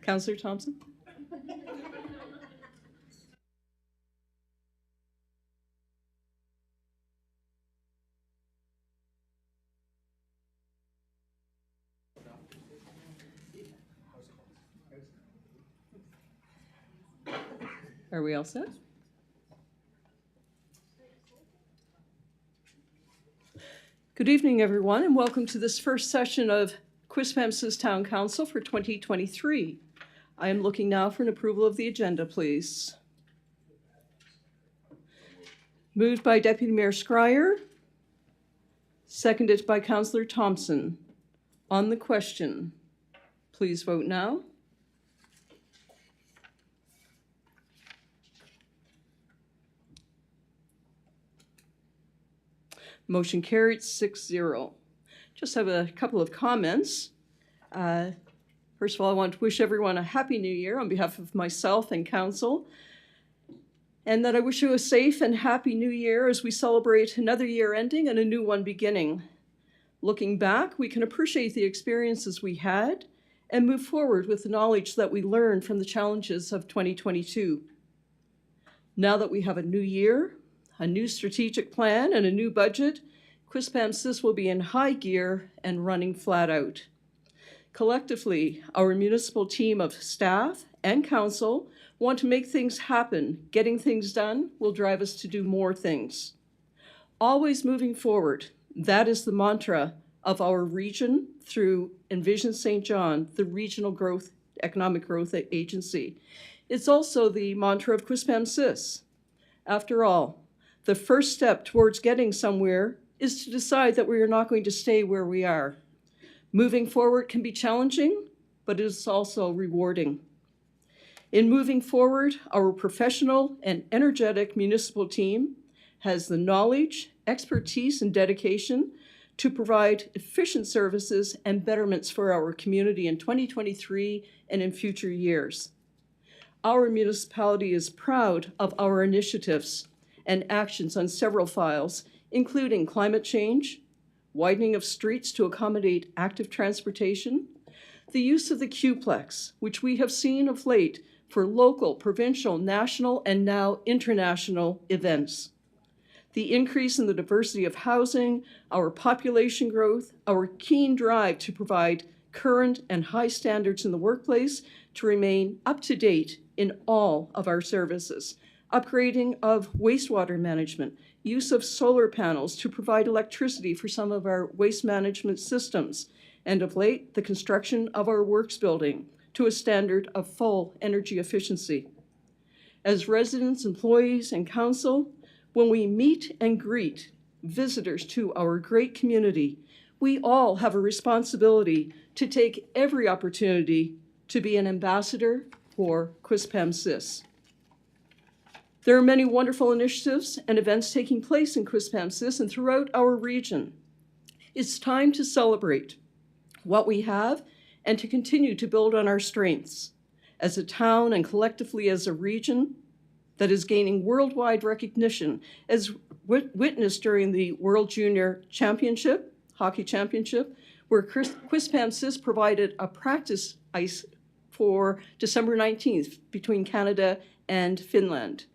Councillor Thompson? Are we all set? Good evening, everyone, and welcome to this first session of Quispamsis Town Council for 2023. I am looking now for an approval of the agenda, please. Moved by Deputy Mayor Scryer, seconded by Councillor Thompson. On the question, please vote now. Motion carried 6-0. Just have a couple of comments. First of all, I want to wish everyone a happy new year on behalf of myself and council, and that I wish you a safe and happy new year as we celebrate another year ending and a new one beginning. Looking back, we can appreciate the experiences we had and move forward with the knowledge that we learned from the challenges of 2022. Now that we have a new year, a new strategic plan, and a new budget, Quispamsis will be in high gear and running flat out. Collectively, our municipal team of staff and council want to make things happen. Getting things done will drive us to do more things. Always moving forward, that is the mantra of our region through Envision St. John, the regional growth, economic growth agency. It's also the mantra of Quispamsis. After all, the first step towards getting somewhere is to decide that we are not going to stay where we are. Moving forward can be challenging, but it is also rewarding. In moving forward, our professional and energetic municipal team has the knowledge, expertise, and dedication to provide efficient services and betterments for our community in 2023 and in future years. Our municipality is proud of our initiatives and actions on several files, including climate change, widening of streets to accommodate active transportation, the use of the Qplex, which we have seen of late for local, provincial, national, and now international events, the increase in the diversity of housing, our population growth, our keen drive to provide current and high standards in the workplace to remain up to date in all of our services, upgrading of wastewater management, use of solar panels to provide electricity for some of our waste management systems, and of late, the construction of our works building to a standard of full energy efficiency. As residents, employees, and council, when we meet and greet visitors to our great community, we all have a responsibility to take every opportunity to be an ambassador for Quispamsis. There are many wonderful initiatives and events taking place in Quispamsis and throughout our region. It's time to celebrate what we have and to continue to build on our strengths as a town and collectively as a region that is gaining worldwide recognition, as witnessed during the World Junior Championship, Hockey Championship, where Quispamsis provided a practice ice for December 19th between Canada and Finland.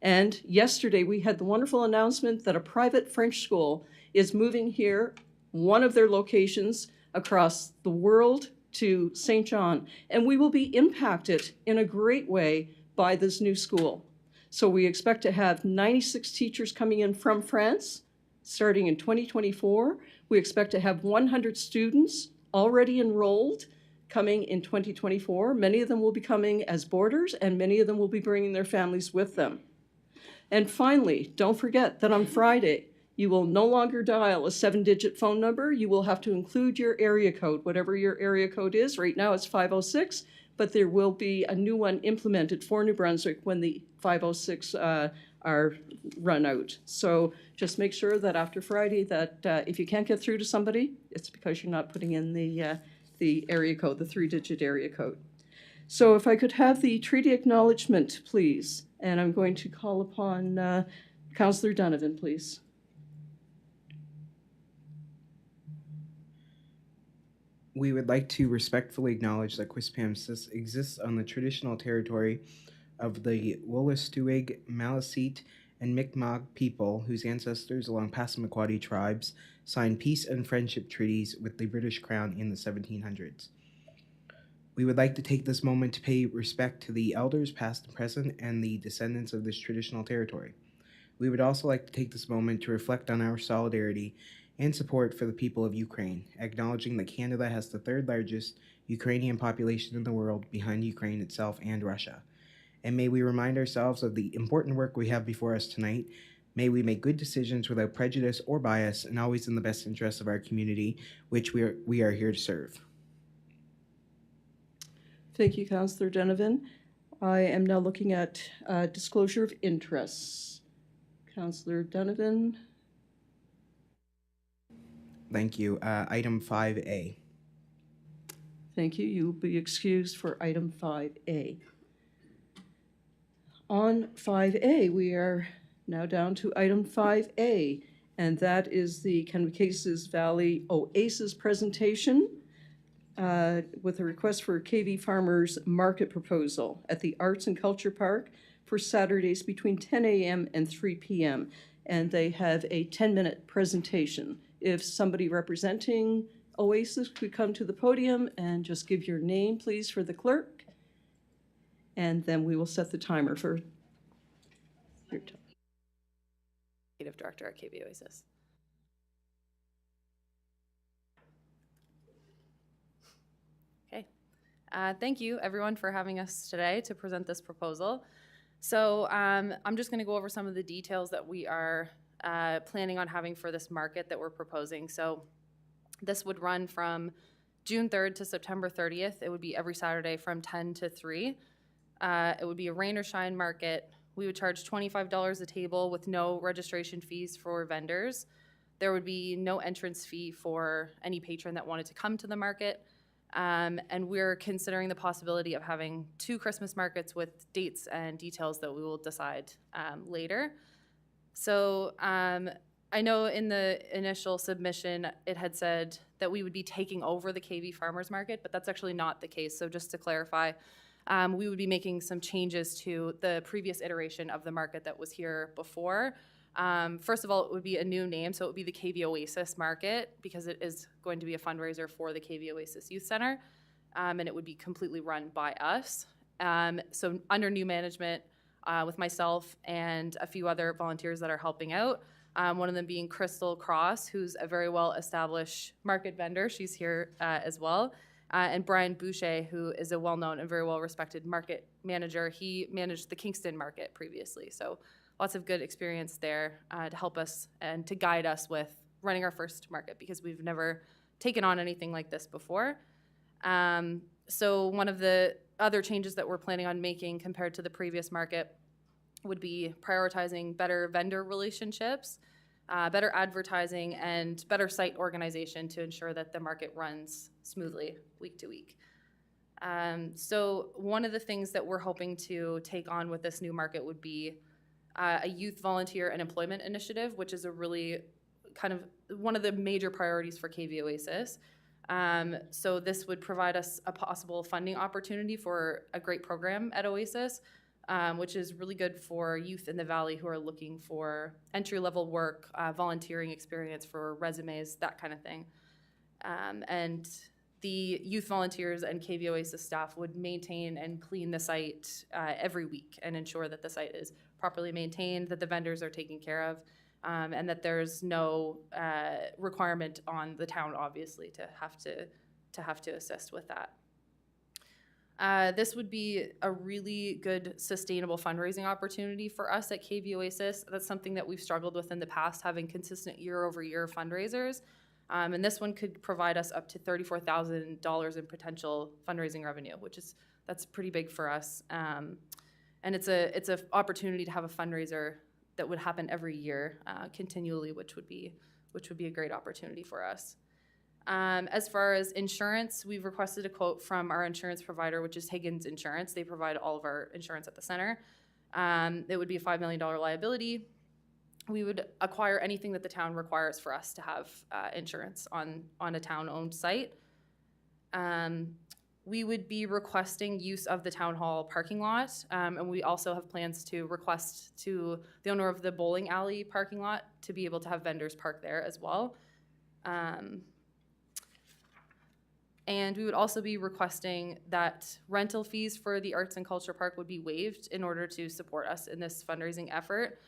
And yesterday we had the wonderful announcement that a private French school is moving here, one of their locations across the world, to St. John. And we will be impacted in a great way by this new school. So we expect to have 96 teachers coming in from France starting in 2024. We expect to have 100 students already enrolled coming in 2024. Many of them will be coming as boarders and many of them will be bringing their families with them. And finally, don't forget that on Friday, you will no longer dial a 7-digit phone number. You will have to include your area code, whatever your area code is. Right now it's 506, but there will be a new one implemented for New Brunswick when the 506 are run out. So just make sure that after Friday that if you can't get through to somebody, it's because you're not putting in the area code, the 3-digit area code. So if I could have the treaty acknowledgement, please. And I'm going to call upon Councillor Donovan, please. We would like to respectfully acknowledge that Quispamsis exists on the traditional territory of the Wolastoqey, Maliseet, and Mi'kmaq people whose ancestors along Passamaquoddy tribes signed peace and friendship treaties with the British Crown in the 1700s. We would like to take this moment to pay respect to the elders, past and present, and the descendants of this traditional territory. We would also like to take this moment to reflect on our solidarity and support for the people of Ukraine, acknowledging that Canada has the third largest Ukrainian population in the world behind Ukraine itself and Russia. And may we remind ourselves of the important work we have before us tonight. May we make good decisions without prejudice or bias and always in the best interest of our community, which we are here to serve. Thank you, Councillor Donovan. I am now looking at disclosure of interests. Councillor Donovan. Thank you. Item 5A. Thank you. You will be excused for item 5A. On 5A, we are now down to item 5A, and that is the Kennebecasis Valley Oasis presentation with a request for a KV Farmers Market proposal at the Arts and Culture Park for Saturdays between 10 a.m. and 3 p.m. And they have a 10-minute presentation. If somebody representing Oasis could come to the podium and just give your name, please, for the clerk. And then we will set the timer for your time. Executive Director at KB Oasis. Okay. Thank you, everyone, for having us today to present this proposal. So I'm just going to go over some of the details that we are planning on having for this market that we're proposing. So this would run from June 3rd to September 30th. It would be every Saturday from 10 to 3. It would be a rain or shine market. We would charge $25 a table with no registration fees for vendors. There would be no entrance fee for any patron that wanted to come to the market. And we're considering the possibility of having 2 Christmas markets with dates and details that we will decide later. So I know in the initial submission, it had said that we would be taking over the KV Farmers Market, but that's actually not the case. So just to clarify, we would be making some changes to the previous iteration of the market that was here before. First of all, it would be a new name, so it would be the KV Oasis Market, because it is going to be a fundraiser for the KV Oasis Youth Center, and it would be completely run by us. So under new management, with myself and a few other volunteers that are helping out, one of them being Crystal Cross, who's a very well-established market vendor. She's here as well. And Brian Boucher, who is a well-known and very well-respected market manager. He managed the Kingston market previously, so lots of good experience there to help us and to guide us with running our first market, because we've never taken on anything like this before. So one of the other changes that we're planning on making compared to the previous market would be prioritizing better vendor relationships, better advertising, and better site organization to ensure that the market runs smoothly week to week. So one of the things that we're hoping to take on with this new market would be a youth volunteer and employment initiative, which is a really kind of one of the major priorities for KV Oasis. So this would provide us a possible funding opportunity for a great program at Oasis, which is really good for youth in the Valley who are looking for entry-level work, volunteering experience for resumes, that kind of thing. And the youth volunteers and KV Oasis staff would maintain and clean the site every week and ensure that the site is properly maintained, that the vendors are taken care of, and that there's no requirement on the town, obviously, to have to assist with that. This would be a really good sustainable fundraising opportunity for us at KV Oasis. That's something that we've struggled with in the past, having consistent year-over-year fundraisers. And this one could provide us up to $34,000 in potential fundraising revenue, that's pretty big for us. And it's an opportunity to have a fundraiser that would happen every year continually, which would be a great opportunity for us. As far as insurance, we've requested a quote from our insurance provider, which is Higgins Insurance. They provide all of our insurance at the center. It would be a $5 million liability. We would acquire anything that the town requires for us to have insurance on a town-owned site. We would be requesting use of the town hall parking lot, and we also have plans to request to the owner of the bowling alley parking lot to be able to have vendors park there as well. And we would also be requesting that rental fees for the Arts and Culture Park would be waived in order to support us in this fundraising effort,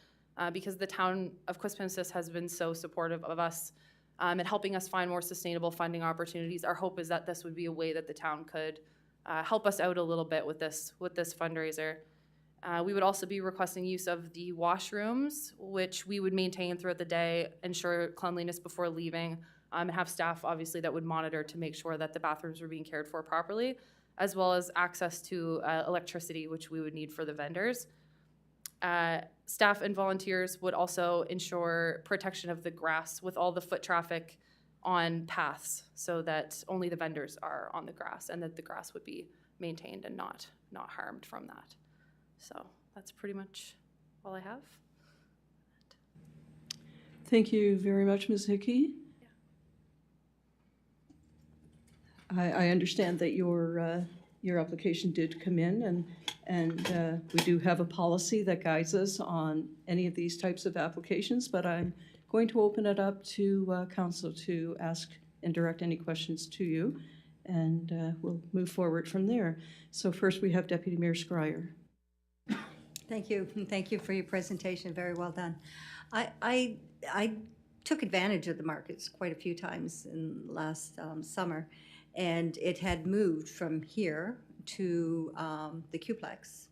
because the town of Quispamsis has been so supportive of us and helping us find more sustainable funding opportunities. Our hope is that this would be a way that the town could help us out a little bit with this fundraiser. We would also be requesting use of the washrooms, which we would maintain throughout the day, ensure cleanliness before leaving, and have staff obviously that would monitor to make sure that the bathrooms were being cared for properly, as well as access to electricity, which we would need for the vendors. Staff and volunteers would also ensure protection of the grass with all the foot traffic on paths, so that only the vendors are on the grass and that the grass would be maintained and not harmed from that. So that's pretty much all I have. Thank you very much, Ms. Hickey. I understand that your application did come in, and we do have a policy that guides us on any of these types of applications, but I'm going to open it up to council to ask and direct any questions to you, and we'll move forward from there. So first we have Deputy Mayor Scryer. Thank you, and thank you for your presentation. Very well done. I took advantage of the markets quite a few times in last summer, and it had moved from here to the Qplex.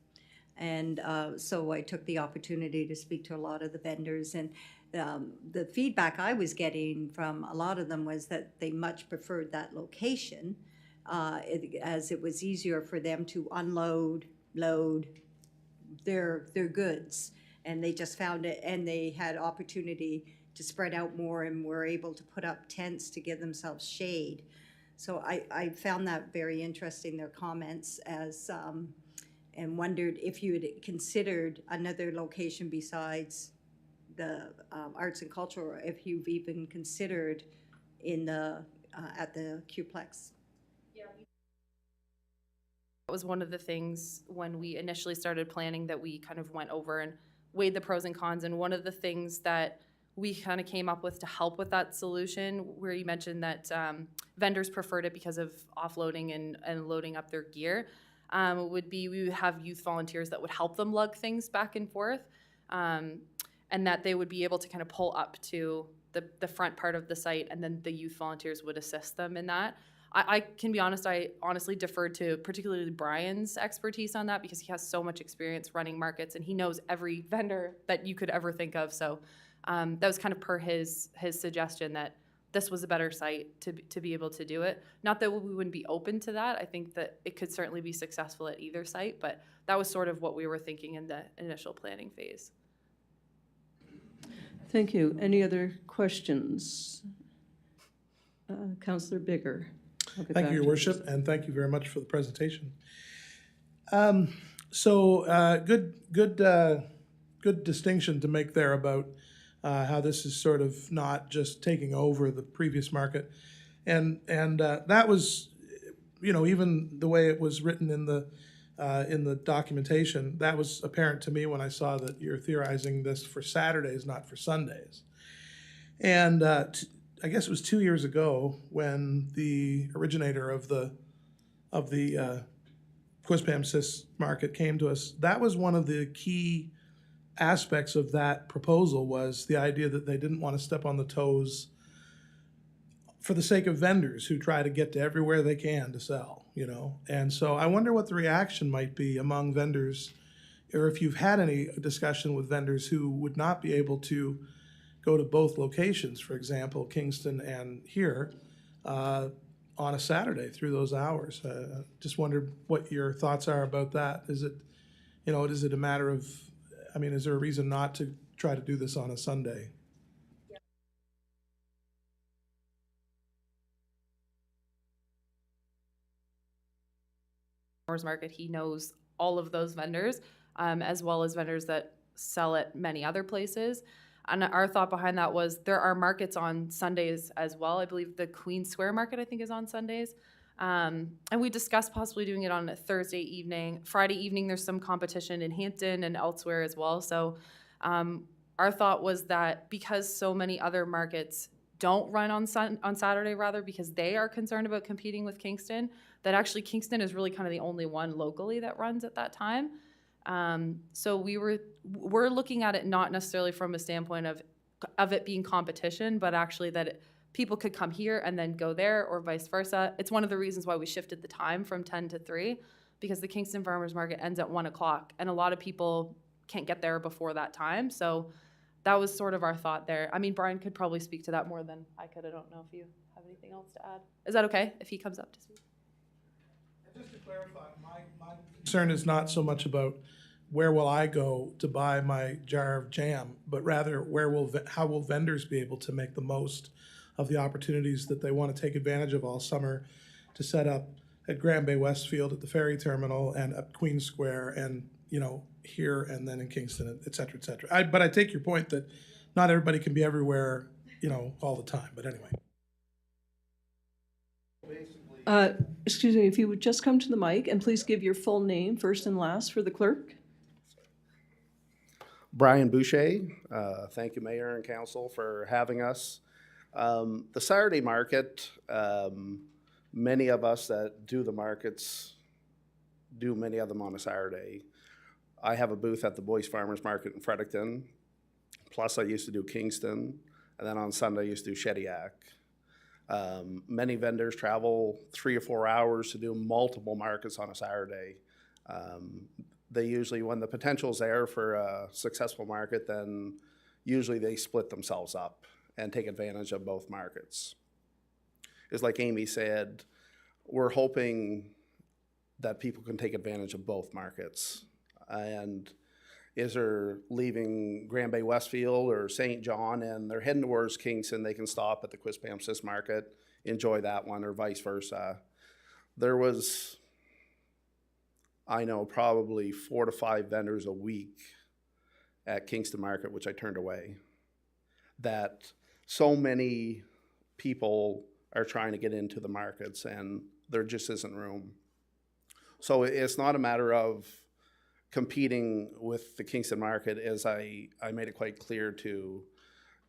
And so I took the opportunity to speak to a lot of the vendors, and the feedback I was getting from a lot of them was that they much preferred that location, as it was easier for them to unload, load their goods. And they just found it, and they had opportunity to spread out more and were able to put up tents to give themselves shade. So I found that very interesting, their comments, as and wondered if you had considered another location besides the arts and culture, or if you've even considered in the at the Qplex. Yeah, that was one of the things when we initially started planning that we kind of went over and weighed the pros and cons. And one of the things that we kind of came up with to help with that solution, where you mentioned that vendors preferred it because of offloading and loading up their gear, would be we would have youth volunteers that would help them lug things back and forth, and that they would be able to kind of pull up to the front part of the site, and then the youth volunteers would assist them in that. I can be honest, I honestly deferred to particularly Brian's expertise on that, because he has so much experience running markets and he knows every vendor that you could ever think of. So that was kind of per his suggestion that this was a better site to be able to do it. Not that we wouldn't be open to that. I think that it could certainly be successful at either site, but that was sort of what we were thinking in the initial planning phase. Thank you. Any other questions? Councillor Bigger. Thank you, Your Worship, and thank you very much for the presentation. Good distinction to make there about how this is sort of not just taking over the previous market, and that was, even the way it was written in the documentation, that was apparent to me when I saw that you're theorizing this for Saturdays, not for Sundays. And I guess it was 2 years ago when the originator of the Quispamsis market came to us. That was one of the key aspects of that proposal, was the idea that they didn't want to step on the toes for the sake of vendors who try to get to everywhere they can to sell, And so I wonder what the reaction might be among vendors, or if you've had any discussion with vendors who would not be able to go to both locations, for example, Kingston and here, on a Saturday through those hours. Just wondered what your thoughts are about that. Is it, is it a matter of, is there a reason not to try to do this on a Sunday? Market, he knows all of those vendors, as well as vendors that sell at many other places. And our thought behind that was there are markets on Sundays as well. I believe the Queen Square Market, I think, is on Sundays. And we discussed possibly doing it on a Thursday evening. Friday evening, there's some competition in Hampton and elsewhere as well. So our thought was that because so many other markets don't run on Saturday, rather, because they are concerned about competing with Kingston, that actually Kingston is really kind of the only one locally that runs at that time. So we're looking at it not necessarily from a standpoint of it being competition, but actually that people could come here and then go there, or vice versa. It's one of the reasons why we shifted the time from 10 to 3, because the Kingston Farmers Market ends at 1 o'clock, and a lot of people can't get there before that time. So that was sort of our thought there. I mean, Brian could probably speak to that more than I could. I don't know if you have anything else to add. Is that okay if he comes up to speak? Just to clarify, my concern is not so much about where will I go to buy my jar of jam, but rather how will vendors be able to make the most of the opportunities that they want to take advantage of all summer to set up at Grand Bay Westfield, at the ferry terminal, and at Queen Square, and here and then in Kingston, et cetera, et cetera. But I take your point that not everybody can be everywhere, all the time. But anyway. Excuse me, if you would just come to the mic and please give your full name first and last for the clerk. Brian Boucher, thank you, Mayor and Council, for having us. The Saturday market, many of us that do the markets do many of them on a Saturday. I have a booth at the Boyce Farmers Market in Fredericton. Plus, I used to do Kingston, and then on Sunday, I used to do Shediac. Many vendors travel 3 or 4 hours to do multiple markets on a Saturday. They usually, when the potential is there for a successful market, then usually they split themselves up and take advantage of both markets. It's like Amy said, we're hoping that people can take advantage of both markets. And is they're leaving Grand Bay Westfield or St. John and they're heading towards Kingston, they can stop at the Quispamsis market, enjoy that one, or vice versa. There was, I know, probably 4 to 5 vendors a week at Kingston Market, which I turned away. That so many people are trying to get into the markets and there just isn't room. So it's not a matter of competing with the Kingston Market, as I made it quite clear to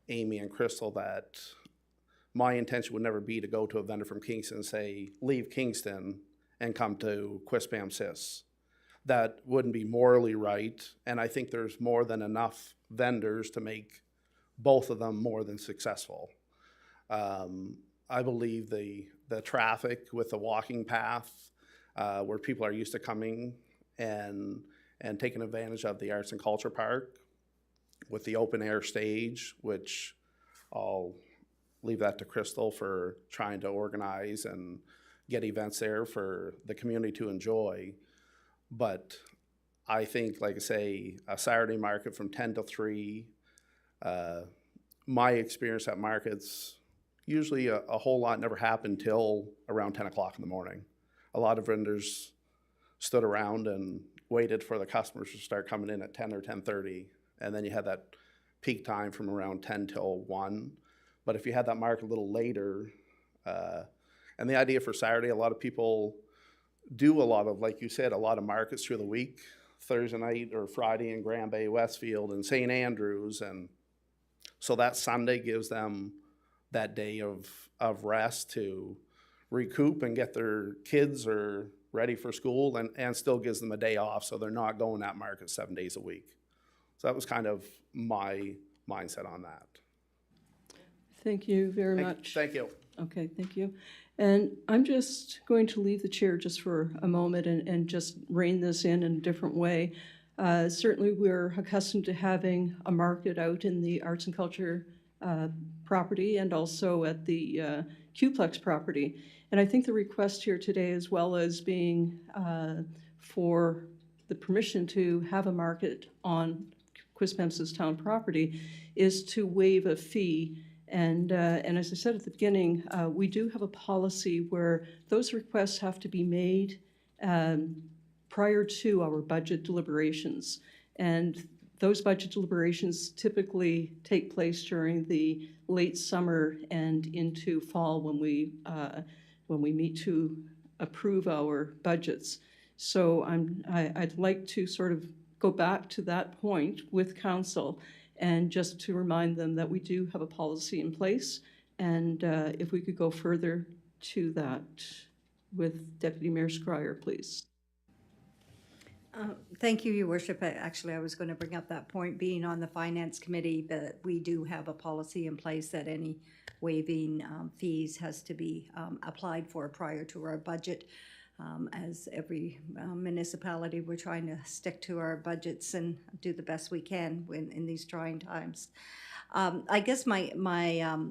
Amy and Crystal that my intention would never be to go to a vendor from Kingston and say, leave Kingston and come to Quispamsis. That wouldn't be morally right, and I think there's more than enough vendors to make both of them more than successful. I believe the traffic with the walking path, where people are used to coming and taking advantage of the Arts and Culture Park with the open air stage, which I'll leave that to Crystal for trying to organize and get events there for the community to enjoy. But I think, like I say, a Saturday market from 10 to 3, my experience at markets, usually a whole lot never happened till around 10 o'clock in the morning. A lot of vendors stood around and waited for the customers to start coming in at 10 or 10:30, and then you had that peak time from around 10 till 1. But if you had that market a little later, and the idea for Saturday, a lot of people do a lot of, like you said, a lot of markets through the week, Thursday night or Friday in Grand Bay Westfield and St. Andrews, and so that Sunday gives them that day of rest to recoup and get their kids or ready for school, and still gives them a day off, so they're not going at market 7 days a week. So that was kind of my mindset on that. Thank you very much. Thank you. Okay, thank you. And I'm just going to leave the chair just for a moment and just rein this in a different way. Certainly we're accustomed to having a market out in the arts and culture property and also at the Qplex property. And I think the request here today, as well as being for the permission to have a market on Quispamsis town property, is to waive a fee. And as I said at the beginning, we do have a policy where those requests have to be made prior to our budget deliberations. And those budget deliberations typically take place during the late summer and into fall when we when we meet to approve our budgets. So I'd like to sort of go back to that point with council and just to remind them that we do have a policy in place. And if we could go further to that with Deputy Mayor Scryer, please. Thank you, Your Worship. Actually, I was going to bring up that point, being on the Finance Committee, that we do have a policy in place that any waiving fees has to be applied for prior to our budget. As every municipality, we're trying to stick to our budgets and do the best we can in these trying times. I guess my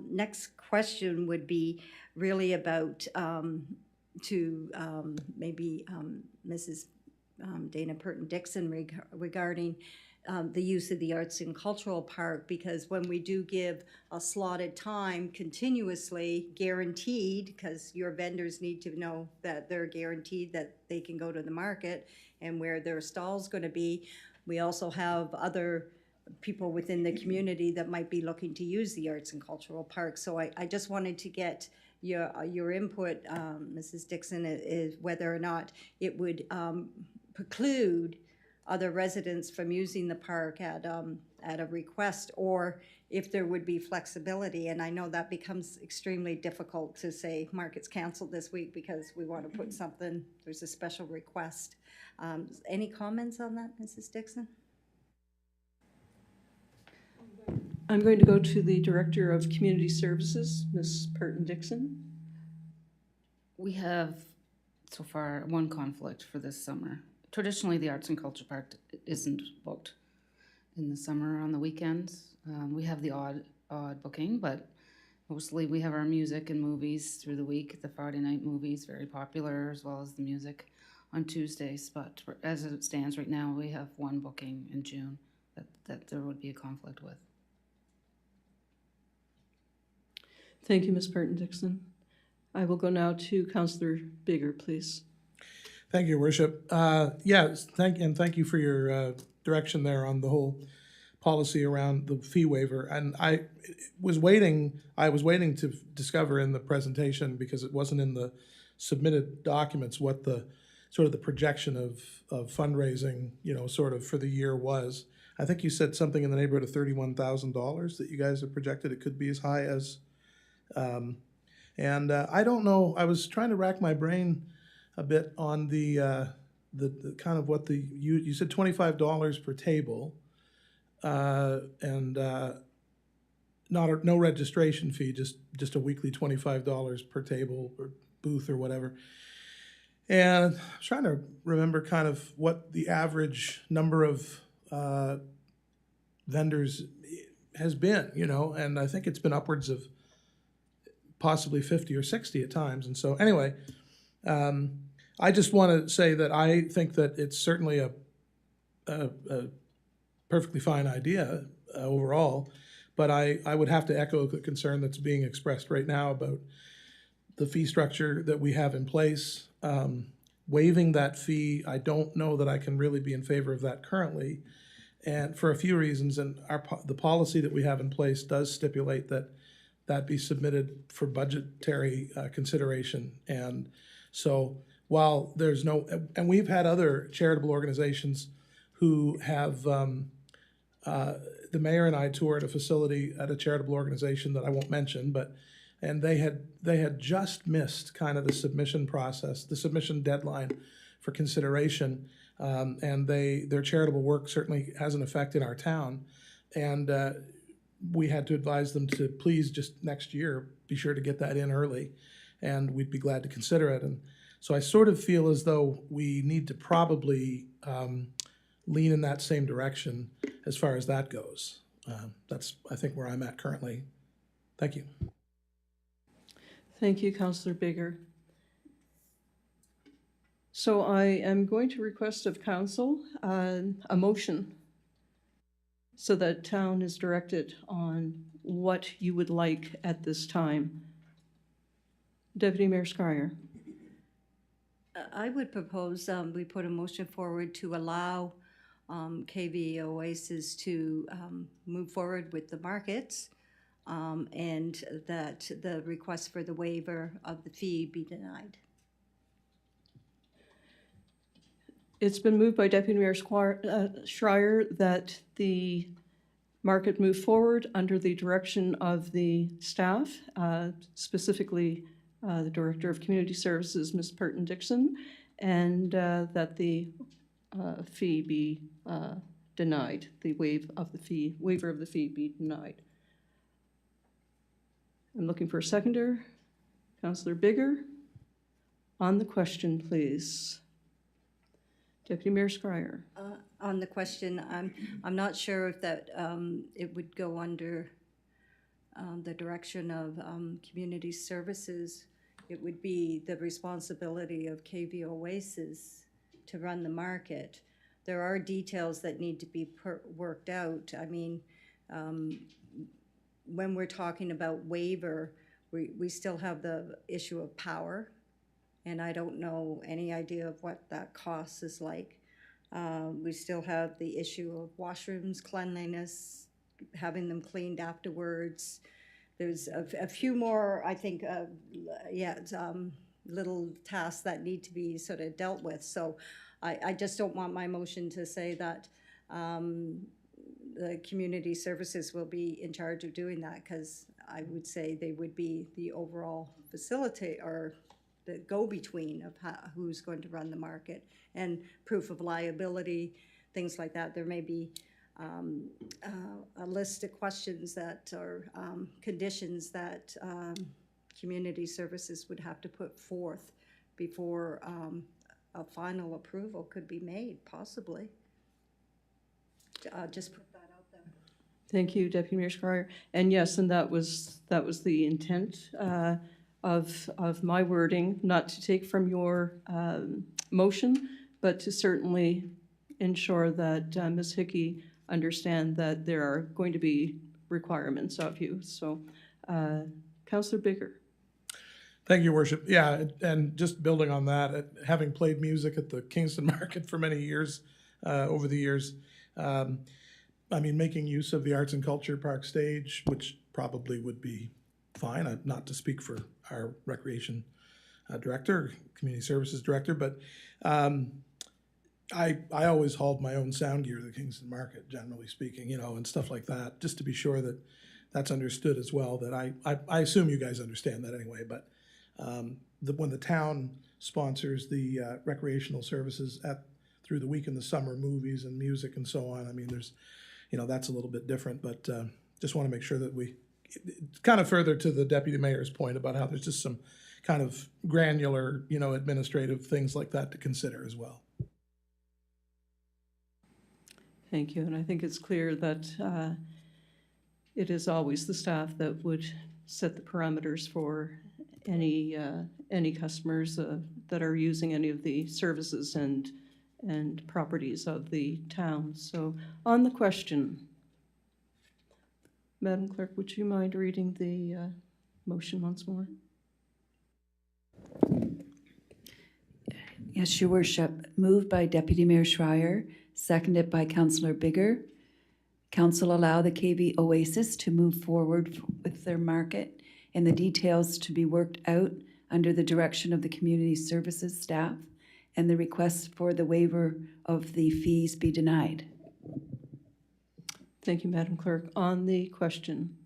next question would be really about maybe Mrs. Dana Purton-Dixon regarding the use of the Arts and Cultural Park, because when we do give a slotted time continuously guaranteed, because your vendors need to know that they're guaranteed that they can go to the market and where their stall's going to be. We also have other people within the community that might be looking to use the Arts and Cultural Park. So I just wanted to get your input, Mrs. Dixon, is whether or not it would preclude other residents from using the park at a request, or if there would be flexibility. And I know that becomes extremely difficult to say market's canceled this week because we want to put something, there's a special request. Any comments on that, Mrs. Dixon? I'm going to go to the Director of Community Services, Ms. Purton-Dixon. We have so far one conflict for this summer. Traditionally, the Arts and Culture Park isn't booked in the summer on the weekends. We have the odd booking, but mostly we have our music and movies through the week. The Friday night movies, very popular, as well as the music on Tuesdays. But as it stands right now, we have one booking in June that there would be a conflict with. Thank you, Ms. Purton-Dixon. I will go now to Councillor Bigger, please. Thank you, Your Worship. Yes, thank you for your direction there on the whole policy around the fee waiver. And I was waiting to discover in the presentation, because it wasn't in the submitted documents, what the sort of the projection of fundraising, sort of for the year was. I think you said something in the neighborhood of $31,000 that you guys have projected it could be as high as. I don't know. I was trying to rack my brain a bit on the kind of what you said $25 per table, and no registration fee, just a weekly $25 per table or booth or whatever. And I'm trying to remember kind of what the average number of vendors has been, and I think it's been upwards of possibly 50 or 60 at times. And so anyway, I just want to say that I think that it's certainly a perfectly fine idea overall, but I would have to echo the concern that's being expressed right now about the fee structure that we have in place. Waiving that fee, I don't know that I can really be in favor of that currently, and for a few reasons. And the policy that we have in place does stipulate that be submitted for budgetary consideration. And so while there's no, and we've had other charitable organizations who have, the mayor and I toured a facility at a charitable organization that I won't mention, and they had just missed kind of the submission process, the submission deadline for consideration, and their charitable work certainly has an effect in our town, and we had to advise them to please just next year be sure to get that in early, and we'd be glad to consider it. And so I sort of feel as though we need to probably lean in that same direction as far as that goes. That's, I think, where I'm at currently. Thank you. Thank you, Councillor Bigger. So I am going to request of council a motion so that town is directed on what you would like at this time. Deputy Mayor Scryer. I would propose we put a motion forward to allow KV Oasis to move forward with the markets and that the request for the waiver of the fee be denied. It's been moved by Deputy Mayor Schreier that the market move forward under the direction of the staff, specifically the Director of Community Services, Ms. Purton Dixon, and that the fee be denied, the waiver of the fee be denied. I'm looking for a seconder. Councillor Bigger, on the question, please. Deputy Mayor Schreier. On the question, I'm not sure if that it would go under the direction of community services. It would be the responsibility of KV Oasis to run the market. There are details that need to be worked out. I mean, when we're talking about waiver, we still have the issue of power, and I don't know any idea of what that cost is like. We still have the issue of washrooms, cleanliness, having them cleaned afterwards. There's a few more, I think, little tasks that need to be sort of dealt with. So I just don't want my motion to say that the community services will be in charge of doing that, because I would say they would be the overall facilitator or the go-between of who's going to run the market, and proof of liability, things like that. There may be a list of questions that are conditions that community services would have to put forth before a final approval could be made, possibly. Just put that out there. Thank you, Deputy Mayor Schreier. And yes, and that was the intent of my wording, not to take from your motion, but to certainly ensure that Ms. Hickey understand that there are going to be requirements of you. So, Councillor Bigger. Thank you, Your Worship. Yeah, and just building on that, having played music at the Kingston Market for many years, over the years, I mean, making use of the Arts and Culture Park stage, which probably would be fine, not to speak for our Recreation Director, Community Services Director, but I always hauled my own sound gear to the Kingston Market, generally speaking, and stuff like that, just to be sure that that's understood as well, that I assume you guys understand that anyway, but when the town sponsors the recreational services through the week in the summer, movies and music and so on, I mean, there's, that's a little bit different, but just want to make sure that kind of further to the Deputy Mayor's point about how there's just some kind of granular, administrative things like that to consider as well. Thank you, and I think it's clear that it is always the staff that would set the parameters for any customers that are using any of the services and properties of the town. So on the question, Madam Clerk, would you mind reading the motion once more? Yes, Your Worship. Moved by Deputy Mayor Schreier, seconded by Councillor Bigger. Council allow the KV Oasis to move forward with their market and the details to be worked out under the direction of the community services staff, and the request for the waiver of the fees be denied. Thank you, Madam Clerk. On the question,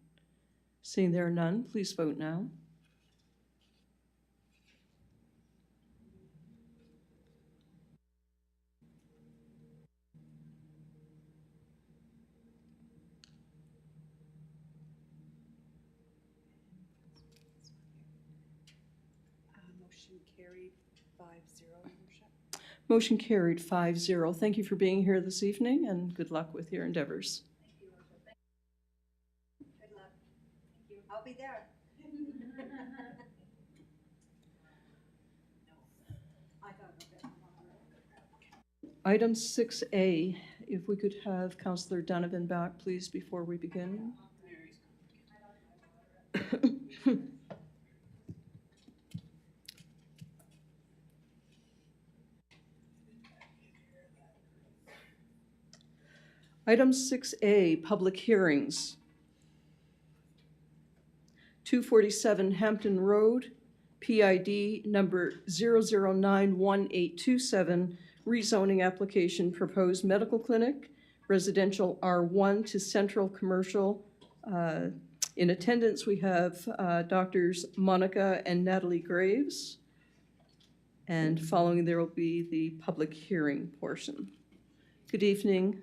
seeing there are none, please vote now. Motion carried 5-0, Your Worship. Motion carried 5-0. Thank you for being here this evening, and good luck with your endeavors. Thank you, Rosa. Good luck. Thank you. I'll be there. Item 6A, if we could have Councillor Donovan back, please, before we begin. Item 6A, public hearings. 247 Hampton Road, PID number 0091827, rezoning application, proposed medical clinic, residential R1 to central commercial. In attendance, we have Doctors Monica and Natalie Graves. And following, there will be the public hearing portion. Good evening.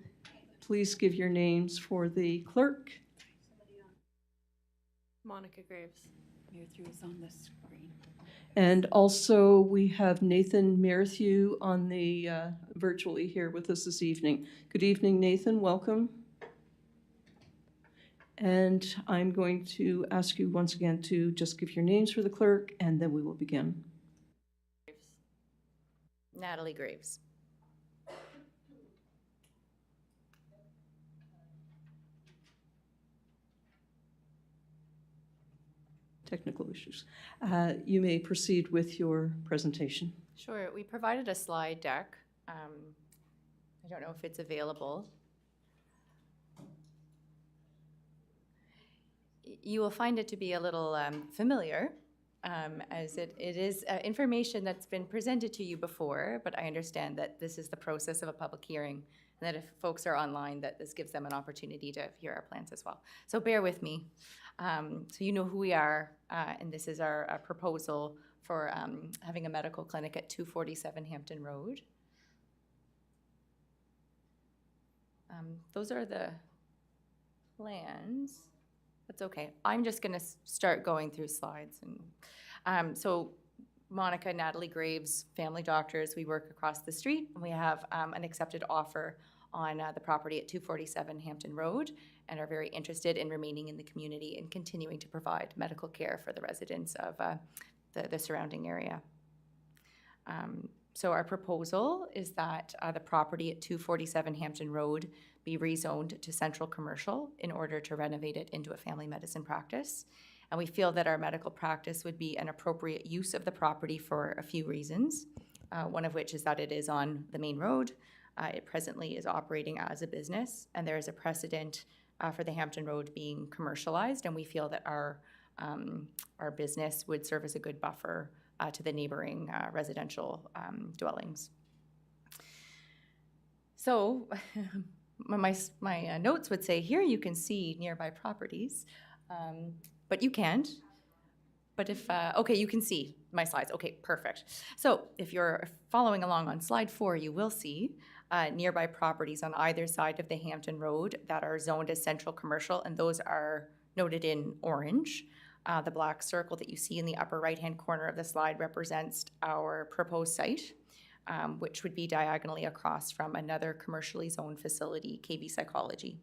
Please give your names for the clerk. Monica Graves. Merthew is on the screen. And also, we have Nathan Merthew on the virtually here with us this evening. Good evening, Nathan. Welcome. And I'm going to ask you once again to just give your names for the clerk, and then we will begin. Natalie Graves. Technical issues. You may proceed with your presentation. Sure, we provided a slide deck. I don't know if it's available. You will find it to be a little familiar, as it is information that's been presented to you before, but I understand that this is the process of a public hearing, and that if folks are online, that this gives them an opportunity to hear our plans as well. So bear with me. So you know who we are, and this is our proposal for having a medical clinic at 247 Hampton Road. Those are the plans. That's okay. I'm just going to start going through slides. And so Monica and Natalie Graves, family doctors, we work across the street, and we have an accepted offer on the property at 247 Hampton Road, and are very interested in remaining in the community and continuing to provide medical care for the residents of the surrounding area. So our proposal is that the property at 247 Hampton Road be rezoned to central commercial in order to renovate it into a family medicine practice. And we feel that our medical practice would be an appropriate use of the property for a few reasons, one of which is that it is on the main road. It presently is operating as a business, and there is a precedent for the Hampton Road being commercialized, and we feel that our business would serve as a good buffer to the neighboring residential dwellings. So my notes would say here you can see nearby properties, but you can't. But if, okay, you can see my slides. Okay, perfect. So if you're following along on slide 4, you will see nearby properties on either side of the Hampton Road that are zoned as central commercial, and those are noted in orange. The black circle that you see in the upper right-hand corner of the slide represents our proposed site, which would be diagonally across from another commercially zoned facility, KV Psychology.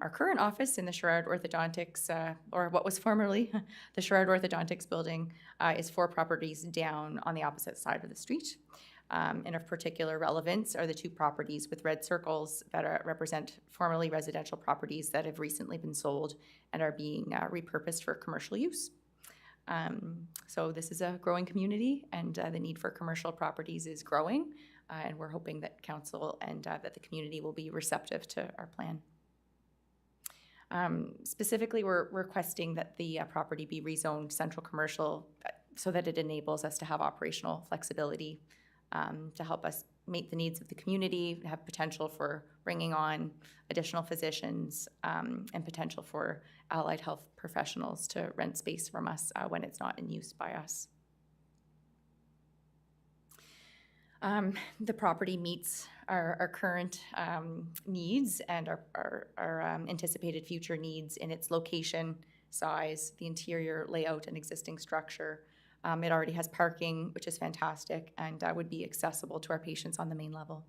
Our current office in the Sherrard Orthodontics, or what was formerly the Sherrard Orthodontics building, is 4 properties down on the opposite side of the street. And of particular relevance are the 2 properties with red circles that represent formerly residential properties that have recently been sold and are being repurposed for commercial use. So this is a growing community, and the need for commercial properties is growing, and we're hoping that council and that the community will be receptive to our plan. Specifically, we're requesting that the property be rezoned central commercial so that it enables us to have operational flexibility to help us meet the needs of the community, have potential for bringing on additional physicians, and potential for allied health professionals to rent space from us when it's not in use by us. The property meets our current needs and our anticipated future needs in its location, size, the interior layout, and existing structure. It already has parking, which is fantastic, and would be accessible to our patients on the main level.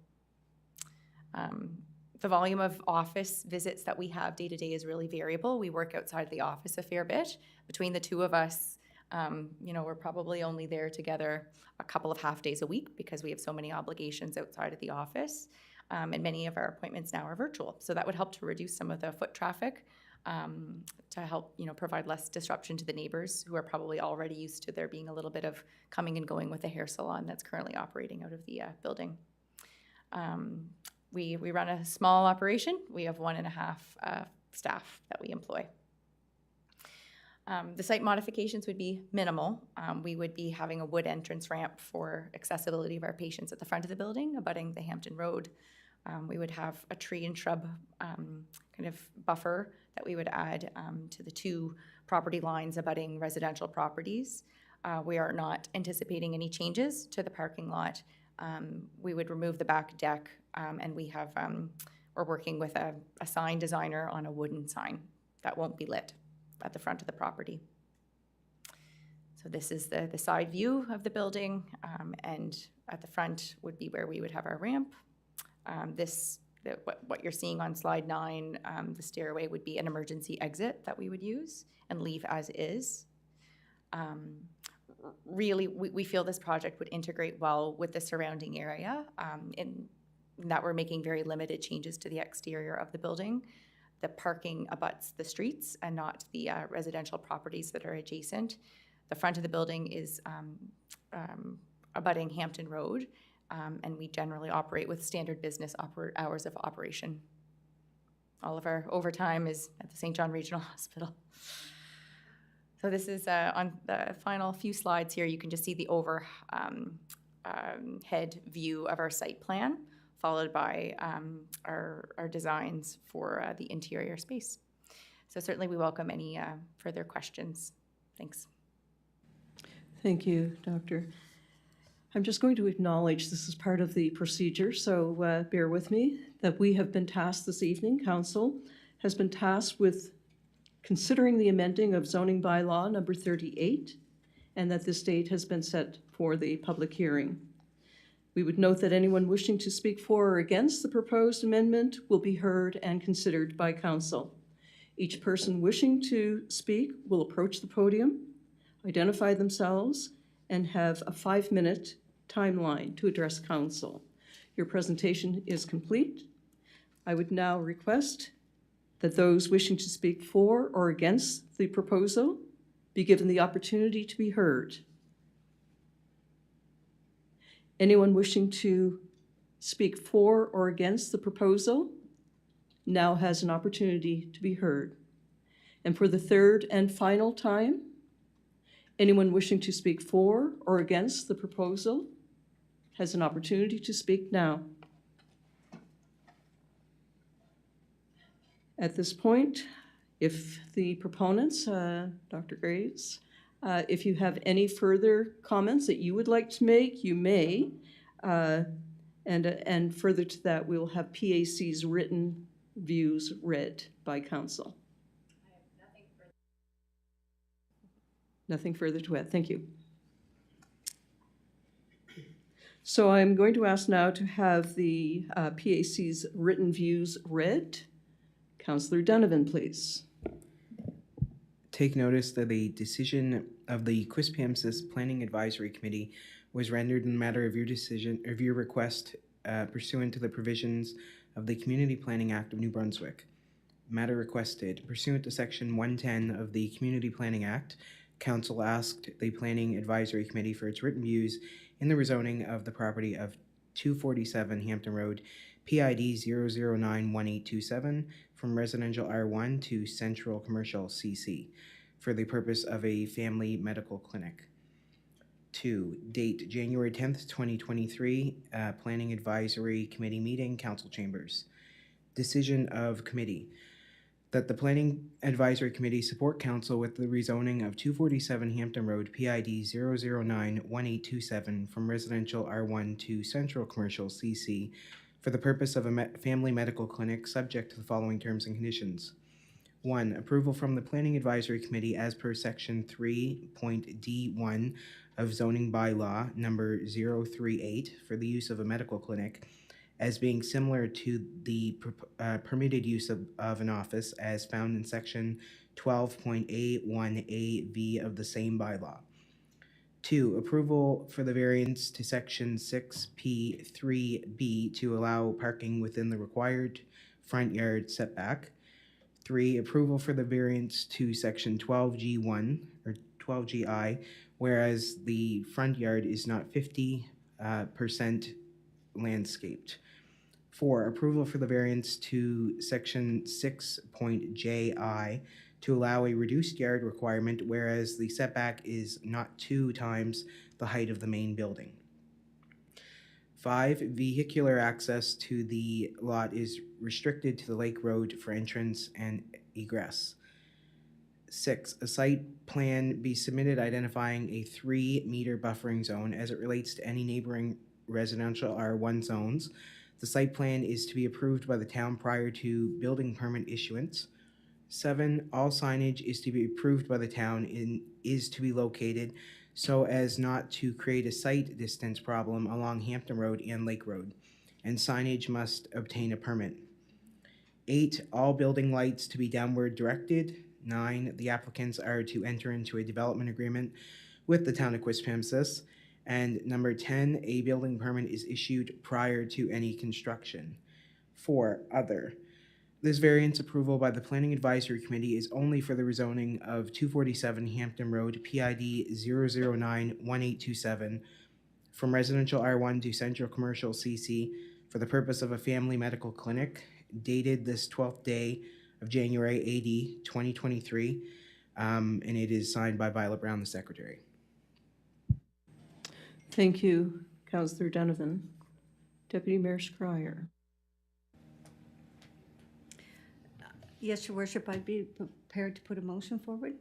The volume of office visits that we have day to day is really variable. We work outside the office a fair bit. Between the 2 of us, we're probably only there together a couple of half days a week because we have so many obligations outside of the office. And many of our appointments now are virtual. So that would help to reduce some of the foot traffic, to help, provide less disruption to the neighbors who are probably already used to there being a little bit of coming and going with the hair salon that's currently operating out of the building. We run a small operation. We have 1.5 staff that we employ. The site modifications would be minimal. We would be having a wood entrance ramp for accessibility of our patients at the front of the building, abutting the Hampton Road. We would have a tree and shrub kind of buffer that we would add to the two property lines abutting residential properties. We are not anticipating any changes to the parking lot. We would remove the back deck, and we're working with a sign designer on a wooden sign that won't be lit at the front of the property. So this is the side view of the building, and at the front would be where we would have our ramp. What you're seeing on slide 9, the stairway would be an emergency exit that we would use and leave as is. Really, we feel this project would integrate well with the surrounding area, in that we're making very limited changes to the exterior of the building. The parking abuts the streets and not the residential properties that are adjacent. The front of the building is abutting Hampton Road, and we generally operate with standard business hours of operation. All of our overtime is at the St. John Regional Hospital. So this is on the final few slides here. You can just see the overhead view of our site plan, followed by our designs for the interior space. So certainly we welcome any further questions. Thanks. Thank you, Doctor. I'm just going to acknowledge this is part of the procedure, so bear with me, that we have been tasked this evening, Council has been tasked with considering the amending of zoning bylaw number 38, and that this date has been set for the public hearing. We would note that anyone wishing to speak for or against the proposed amendment will be heard and considered by Council. Each person wishing to speak will approach the podium, identify themselves, and have a 5-minute timeline to address Council. Your presentation is complete. I would now request that those wishing to speak for or against the proposal be given the opportunity to be heard. Anyone wishing to speak for or against the proposal now has an opportunity to be heard. And for the third and final time, anyone wishing to speak for or against the proposal has an opportunity to speak now. At this point, if the proponents, Dr. Graves, if you have any further comments that you would like to make, you may. And further to that, we will have PAC's written views read by Council. I have nothing further. Nothing further to add. Thank you. So I'm going to ask now to have the PAC's written views read. Councillor Donovan, please. Take notice that a decision of the Quispamsis Planning Advisory Committee was rendered in the matter of your request pursuant to the provisions of the Community Planning Act of New Brunswick. Matter requested pursuant to Section 110 of the Community Planning Act. Council asked the Planning Advisory Committee for its written views in the rezoning of the property of 247 Hampton Road, PID 0091827, from residential R1 to central commercial CC, for the purpose of a family medical clinic. 2. Date January 10th, 2023, Planning Advisory Committee meeting, Council Chambers. Decision of Committee. That the Planning Advisory Committee support Council with the rezoning of 247 Hampton Road, PID 0091827, from residential R1 to central commercial CC, for the purpose of a family medical clinic, subject to the following terms and conditions. 1. Approval from the Planning Advisory Committee as per Section 3.D1 of Zoning Bylaw number 038 for the use of a medical clinic as being similar to the permitted use of an office as found in Section 12.A1AV of the same bylaw. 2. Approval for the variance to Section 6P3B to allow parking within the required front yard setback. 3. Approval for the variance to Section 12G1 or 12GI, whereas the front yard is not 50% landscaped. 4. Approval for the variance to Section 6.JI to allow a reduced yard requirement, whereas the setback is not 2 times the height of the main building. 5, vehicular access to the lot is restricted to the Lake Road for entrance and egress. 6, a site plan be submitted identifying a 3-meter buffering zone as it relates to any neighboring residential R1 zones. The site plan is to be approved by the town prior to building permit issuance. 7, all signage is to be approved by the town and is to be located so as not to create a sight distance problem along Hampton Road and Lake Road, and signage must obtain a permit. 8, all building lights to be downward directed. 9, the applicants are to enter into a development agreement with the town of Quispamsis. And number 10, a building permit is issued prior to any construction. 4, other. This variance approval by the Planning Advisory Committee is only for the rezoning of 247 Hampton Road, PID 0091827, from residential R1 to central commercial CC for the purpose of a family medical clinic, dated this 12th day of January 80, 2023, and it is signed by Violet Brown, the secretary. Thank you, Councillor Donovan. Deputy Mayor Scryer. Yes, Your Worship, I'd be prepared to put a motion forward.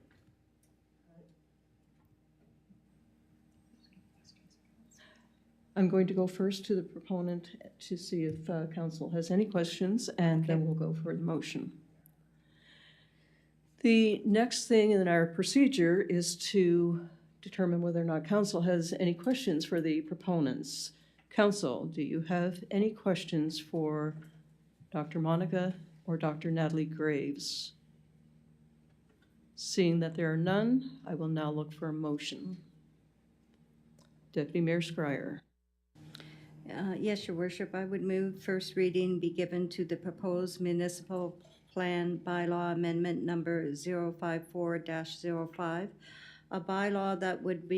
I'm going to go first to the proponent to see if council has any questions, and then we'll go for the motion. The next thing in our procedure is to determine whether or not council has any questions for the proponents. Council, do you have any questions for Dr. Monica or Dr. Natalie Graves? Seeing that there are none, I will now look for a motion. Deputy Mayor Scryer. Yes, Your Worship, I would move first reading be given to the proposed municipal plan bylaw amendment number 054-05, a bylaw that would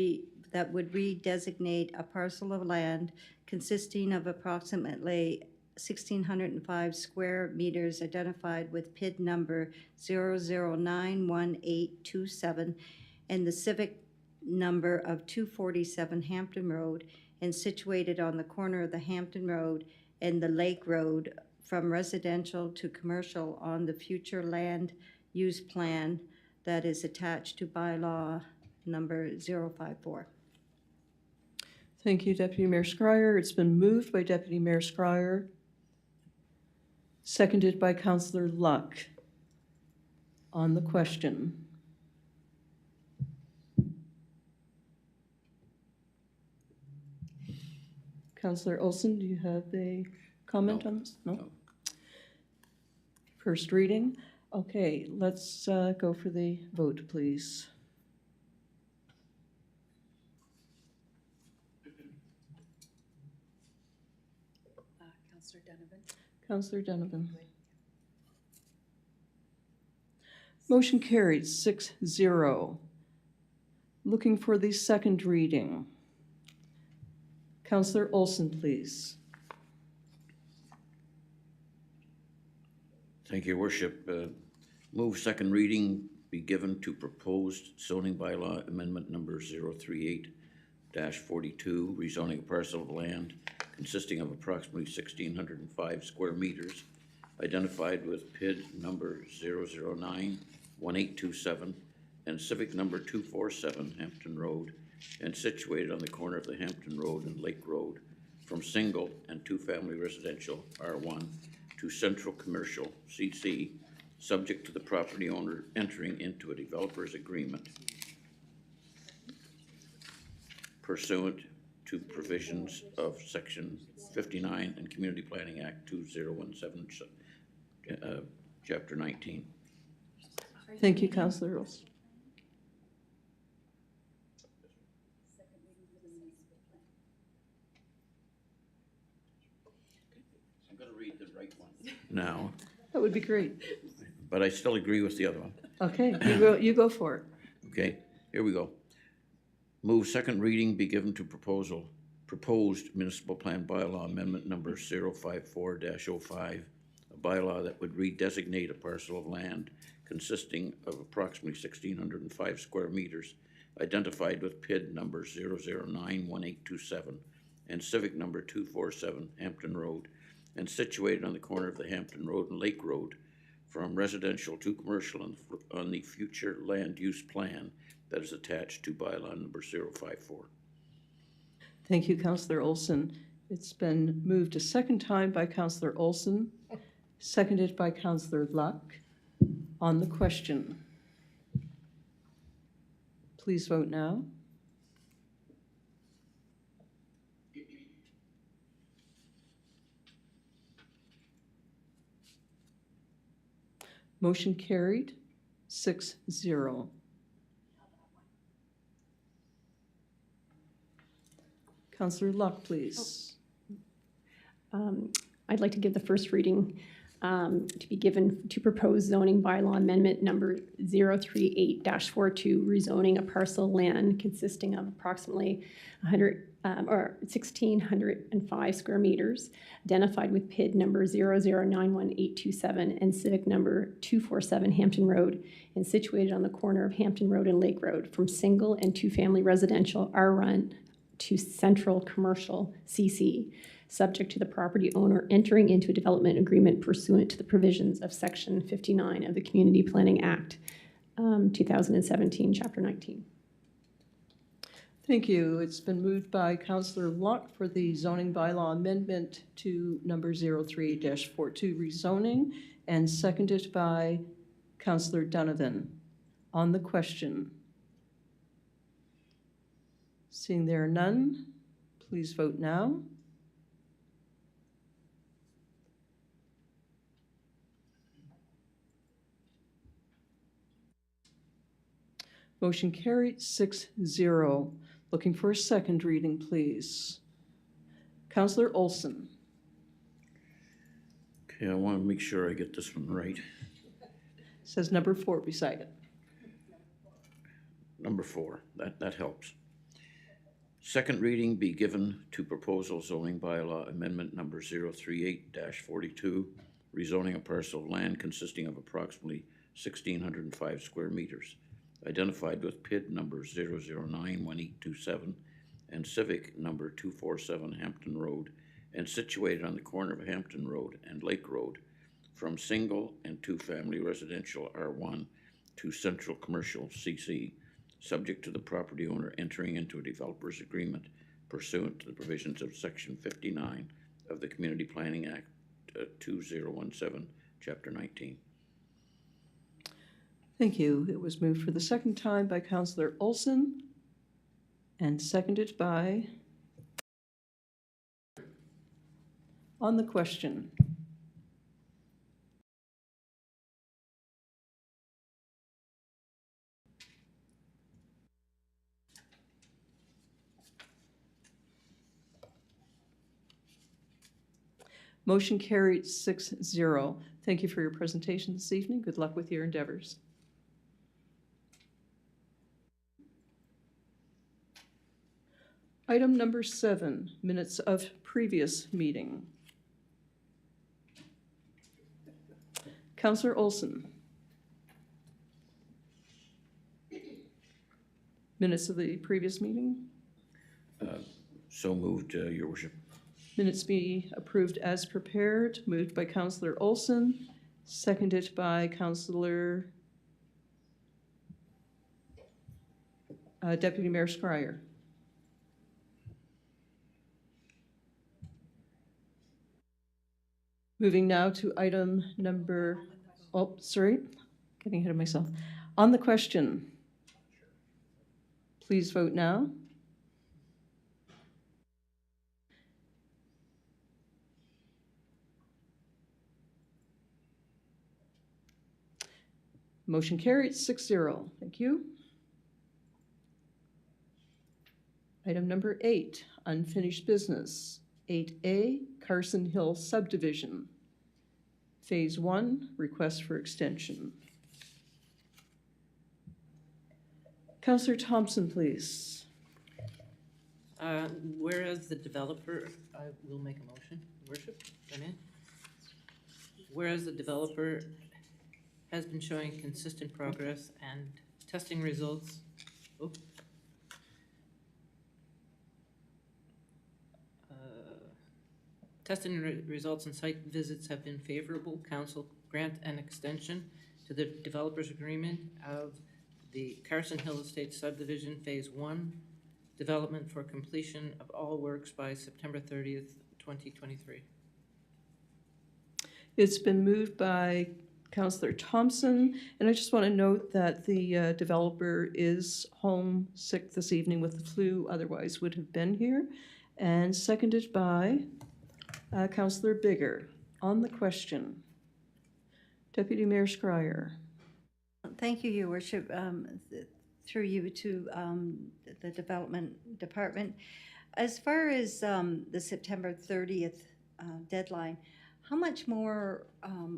redesignate a parcel of land consisting of approximately 1,605 square meters identified with PID number 0091827 and the civic number of 247 Hampton Road, and situated on the corner of the Hampton Road and the Lake Road from residential to commercial on the future land use plan that is attached to bylaw number 054. Thank you, Deputy Mayor Scryer. It's been moved by Deputy Mayor Scryer, seconded by Councillor Luck. On the question. Councillor Olson, do you have a comment on this? No? First reading. Okay, let's go for the vote, please. Councillor Donovan? Councillor Donovan. Motion carried 6-0. Looking for the second reading. Councillor Olson, please. Thank you, Your Worship. Move second reading be given to proposed zoning bylaw amendment number 038-42, rezoning a parcel of land consisting of approximately 1,605 square meters, identified with PID number 0091827 and civic number 247 Hampton Road, and situated on the corner of the Hampton Road and Lake Road, from single and two-family residential R1 to central commercial CC, subject to the property owner entering into a developer's agreement pursuant to provisions of Section 59 and Community Planning Act 2017, Chapter 19. Thank you, Councillor Olson. I'm going to read the right one now, That would be great. but I still agree with the other one. Okay, you go for it. Okay, here we go. Move second reading be given to proposed municipal plan bylaw amendment number 054-05, a bylaw that would redesignate a parcel of land consisting of approximately 1,605 square meters, identified with PID number 0091827 and civic number 247 Hampton Road, and situated on the corner of the Hampton Road and Lake Road, from residential to commercial on the future land use plan that is attached to bylaw number 054. Thank you, Councillor Olson. It's been moved a second time by Councillor Olson, seconded by Councillor Luck. On the question, please vote now. Motion carried, 6-0. Councillor Luck, please. I'd like to give the first reading to be given to propose zoning bylaw amendment number 038-42, rezoning a parcel of land consisting of approximately 1,605 square meters, identified with PID number 0091827 and civic number 247 Hampton Road, and situated on the corner of Hampton Road and Lake Road, from single and two-family residential R1 to central commercial CC, subject to the property owner entering into a development agreement pursuant to the provisions of Section 59 of the Community Planning Act, 2017, Chapter 19. Thank you. It's been moved by Councillor Luck for the zoning bylaw amendment to number 03-42 rezoning, and seconded by Councillor Donovan. On the question, seeing there are none, please vote now. Motion carried, 6-0. Looking for a second reading, please. Councillor Olson. Okay, I want to make sure I get this one right. Says number 4 beside it. Number 4, that helps. Second reading be given to proposal zoning bylaw amendment number 038-42, rezoning a parcel of land consisting of approximately 1,605 square meters, identified with PID number 0091827 and civic number 247 Hampton Road, and situated on the corner of Hampton Road and Lake Road, from single and two-family residential R1 to central commercial CC, subject to the property owner entering into a developer's agreement pursuant to the provisions of Section 59 of the Community Planning Act 2017, Chapter 19. Thank you. It was moved for the second time by Councillor Olson and seconded by. On the question. Motion carried, 6-0. Thank you for your presentation this evening. Good luck with your endeavors. Item number 7, minutes of previous meeting. Councillor Olson. Minutes of the previous meeting. So moved, Your Worship. Minutes be approved as prepared. Moved by Councillor Olson, seconded by Councillor Deputy Mayor Schreier. Moving now to item number, oh, sorry, getting ahead of myself. On the question, please vote now. Motion carried, 6-0. Thank you. Item number 8, unfinished business. 8A, Carson Hill subdivision. Phase 1, request for extension. Councillor Thompson, please. Whereas the developer, I will make a motion, Worship, come in. Whereas the developer has been showing consistent progress and testing results. Oh. Testing results and site visits have been favorable. Council grant an extension to the developer's agreement of the Carson Hill Estate subdivision Phase 1 development for completion of all works by September 30th, 2023. It's been moved by Councillor Thompson, and I just want to note that the developer is home sick this evening with the flu, otherwise would have been here, and seconded by Councillor Bigger. On the question, Deputy Mayor Scryer. Thank you, Your Worship. Through you to the Development Department. As far as the September 30th deadline, how much more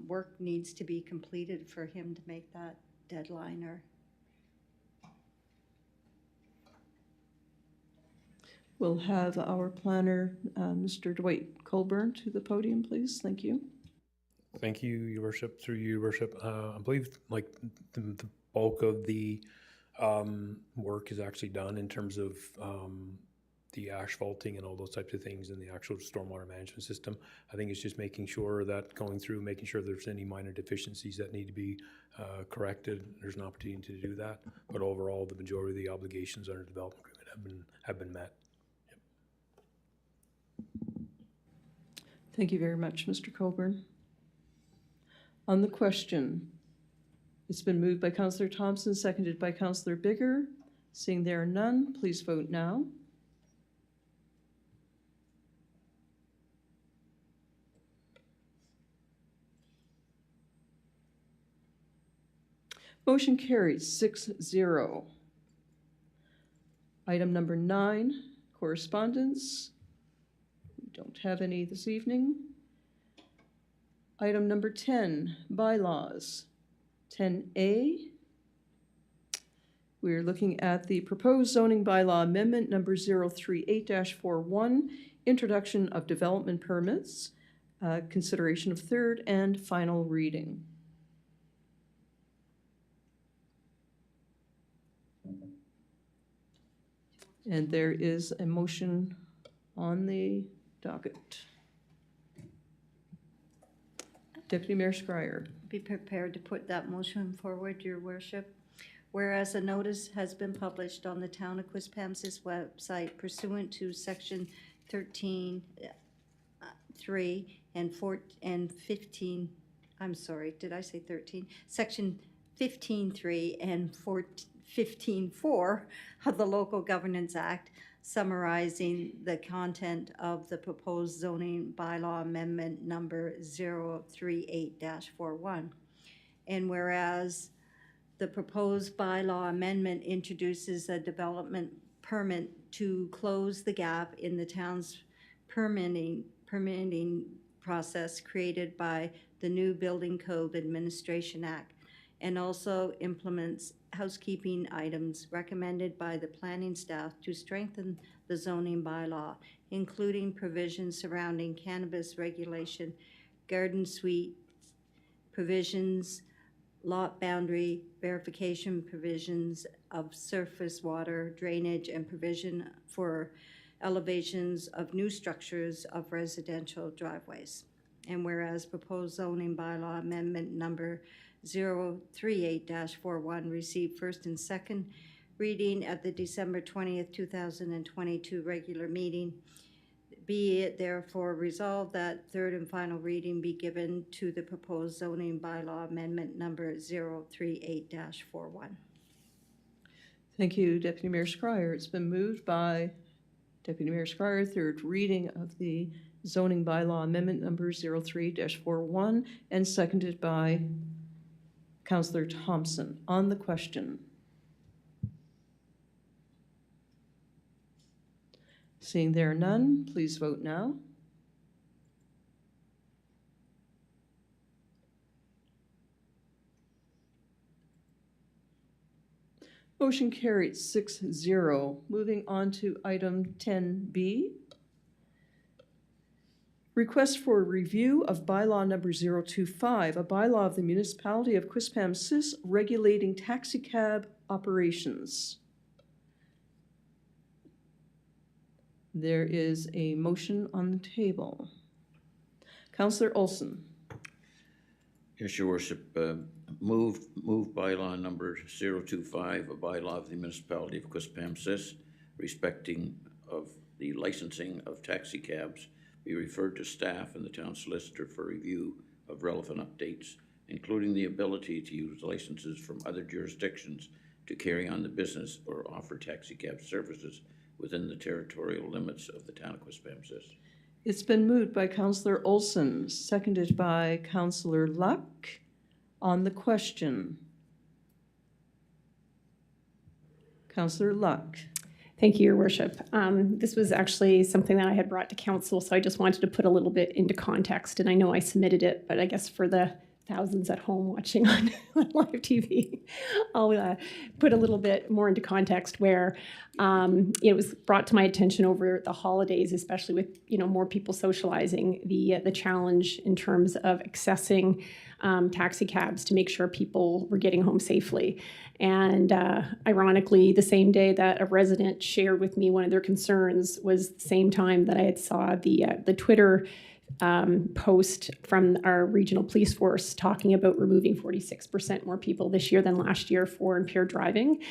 work needs to be completed for him to make that deadline? Or We'll have our planner, Mr. Dwight Colburn, to the podium, please. Thank you. Thank you, Your Worship. Through you, Your Worship. I believe like the bulk of the work is actually done in terms of the asphalting and all those types of things in the actual stormwater management system. I think it's just making sure that going through, making sure there's any minor deficiencies that need to be corrected. There's an opportunity to do that. But overall, the majority of the obligations under the development agreement have been met. Thank you very much, Mr. Colburn. On the question, it's been moved by Councillor Thompson, seconded by Councillor Bigger. Seeing there are none, please vote now. Motion carries 6-0. Item number 9, correspondence. We don't have any this evening. Item number 10, bylaws. 10A, we're looking at the proposed zoning bylaw amendment number 038-41, introduction of development permits, consideration of third and final reading. And there is a motion on the docket. Deputy Mayor Scryer. be prepared to put that motion forward, Your Worship. Whereas a notice has been published on the Town of Quispamsis website pursuant to Section 13(3) and 15, I'm sorry, did I say 13? Section 15(3) and 15(4) of the Local Governance Act, summarizing the content of the proposed zoning bylaw amendment number 038-41. And whereas the proposed bylaw amendment introduces a development permit to close the gap in the town's permitting process created by the new Building Code Administration Act, and also implements housekeeping items recommended by the planning staff to strengthen the zoning bylaw, including provisions surrounding cannabis regulation, garden suite provisions, lot boundary verification provisions of surface water drainage, and provision for elevations of new structures of residential driveways. And whereas proposed zoning bylaw amendment number 038-41 received first and second reading at the December 20th, 2022 regular meeting, be it therefore resolved that third and final reading be given to the proposed zoning bylaw amendment number 038-41. Thank you, Deputy Mayor Scryer. It's been moved by Deputy Mayor Scryer, third reading of the zoning bylaw amendment number 03-41, and seconded by Councillor Thompson. On the question, seeing there are none, please vote now. Motion carried 6-0. Moving on to item 10B. Request for review of bylaw number 025, a bylaw of the municipality of Quispamsis regulating taxicab operations. There is a motion on the table. Councillor Olson. Yes, Your Worship, move bylaw number 025, a bylaw of the municipality of Quispamsis respecting of the licensing of taxi cabs be referred to staff and the town solicitor for review of relevant updates, including the ability to use licenses from other jurisdictions to carry on the business or offer taxi cab services within the territorial limits of the town of Quispamsis. It's been moved by Councillor Olson, seconded by Councillor Luck. On the question, Councillor Luck. Thank you, Your Worship. This was actually something that I had brought to council, so I just wanted to put a little bit into context. And I know I submitted it, but I guess for the thousands at home watching on live TV, I'll put a little bit more into context where it was brought to my attention over the holidays, especially with more people socializing, the challenge in terms of accessing taxi cabs to make sure people were getting home safely. And ironically, the same day that a resident shared with me one of their concerns was the same time that I had saw the Twitter post from our regional police force talking about removing 46% more people this year than last year for impaired driving.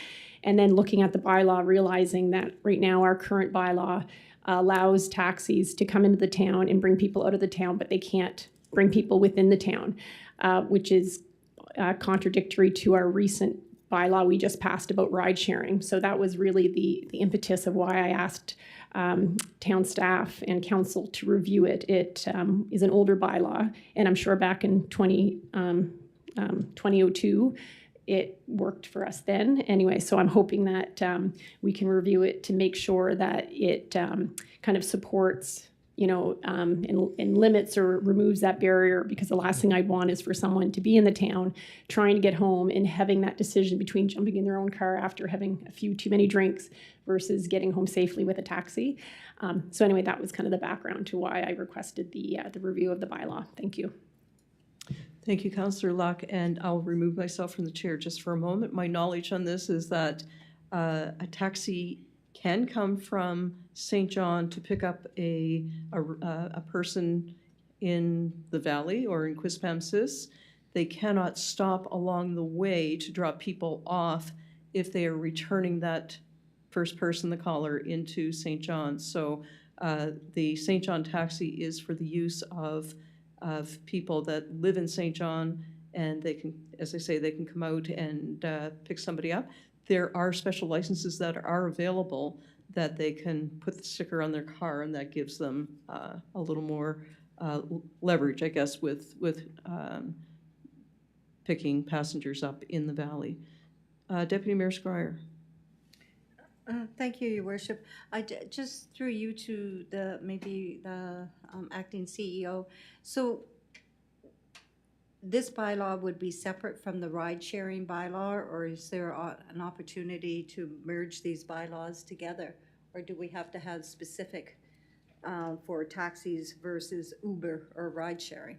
And then looking at the bylaw, realizing that right now our current bylaw allows taxis to come into the town and bring people out of the town, but they can't bring people within the town, which is contradictory to our recent bylaw we just passed about ride sharing. So that was really the impetus of why I asked town staff and council to review it. It is an older bylaw, and I'm sure back in 2002, it worked for us then. Anyway, so I'm hoping that we can review it to make sure that it kind of supports and limits or removes that barrier, because the last thing I'd want is for someone to be in the town trying to get home and having that decision between jumping in their own car after having a few too many drinks versus getting home safely with a taxi. So anyway, that was kind of the background to why I requested the review of the bylaw. Thank you. Thank you, Councillor Luck, and I'll remove myself from the chair just for a moment. My knowledge on this is that a taxi can come from St. John to pick up a person in the valley or in Quispamsis. They cannot stop along the way to drop people off if they are returning that first person, the caller, into St. John. So the St. John taxi is for the use of people that live in St. John, and they can, as I say, they can come out and pick somebody up. There are special licenses that are available that they can put the sticker on their car, and that gives them a little more leverage, I guess, with picking passengers up in the valley. Deputy Mayor Scryer. Thank you, Your Worship. Just through you to the acting CEO. So this bylaw would be separate from the ride-sharing bylaw, or is there an opportunity to merge these bylaws together? Or do we have to have specific for taxis versus Uber or ride-sharing?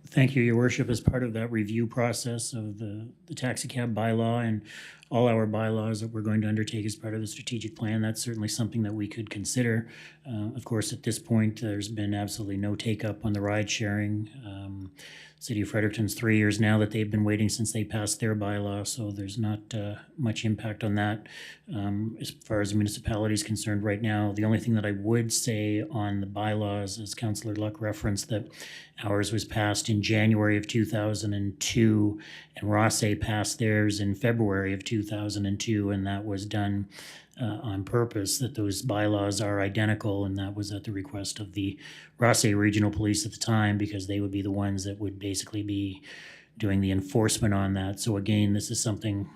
Thank you, Your Worship. As part of that review process of the taxi cab bylaw and all our bylaws that we're going to undertake as part of the strategic plan, that's certainly something that we could consider. Of course, at this point, there's been absolutely no take-up on the ride sharing. City of Fredericton's 3 years now that they've been waiting since they passed their bylaw, so there's not much impact on that. As far as the municipality is concerned right now, the only thing that I would say on the bylaws, as Councillor Luck referenced, that ours was passed in January of 2002, and Rosse passed theirs in February of 2002, and that was done on purpose, that those bylaws are identical, and that was at the request of the Rosse Regional Police at the time, because they would be the ones that would basically be doing the enforcement on that. So again, this is something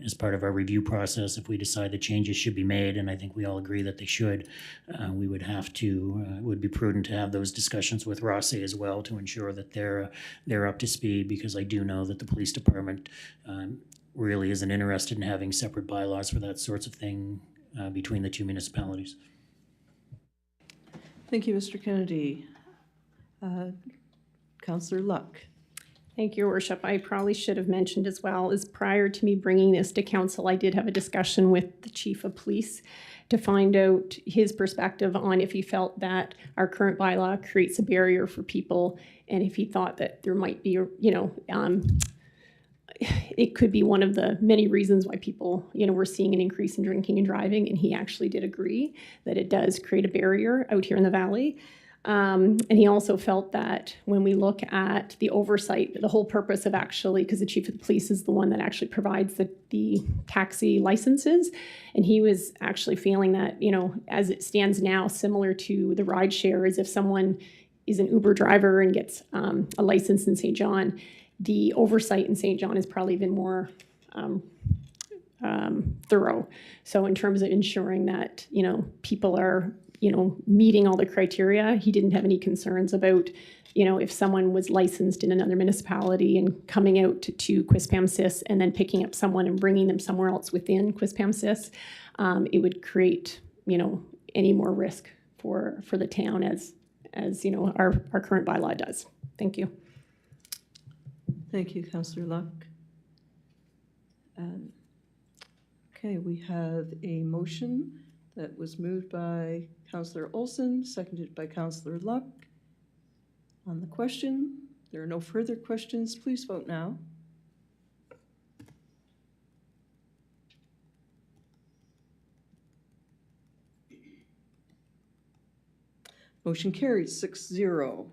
as part of our review process, if we decide that changes should be made, and I think we all agree that they should, we would have to, it would be prudent to have those discussions with Rosse as well to ensure that they're up to speed, because I do know that the police department really isn't interested in having separate bylaws for that sorts of thing between the two municipalities. Thank you, Mr. Kennedy. Councillor Luck. Thank you, Your Worship. I probably should have mentioned as well, is prior to me bringing this to council, I did have a discussion with the chief of police to find out his perspective on if he felt that our current bylaw creates a barrier for people, and if he thought that there might be, it could be one of the many reasons why people, we're seeing an increase in drinking and driving, and he actually did agree that it does create a barrier out here in the valley. And he also felt that when we look at the oversight, the whole purpose of actually, because the chief of the police is the one that actually provides the taxi licenses, and he was actually feeling that, as it stands now, similar to the ride share, is if someone is an Uber driver and gets a license in St. John, the oversight in St. John is probably even more thorough. So in terms of ensuring that, people are meeting all the criteria, he didn't have any concerns about, if someone was licensed in another municipality and coming out to Quispamsis and then picking up someone and bringing them somewhere else within Quispamsis, it would create, any more risk for the town as our current bylaw does. Thank you. Thank you, Councillor Luck. Okay, we have a motion that was moved by Councillor Olson, seconded by Councillor Luck. On the question, there are no further questions. Please vote now. Motion carries 6-0.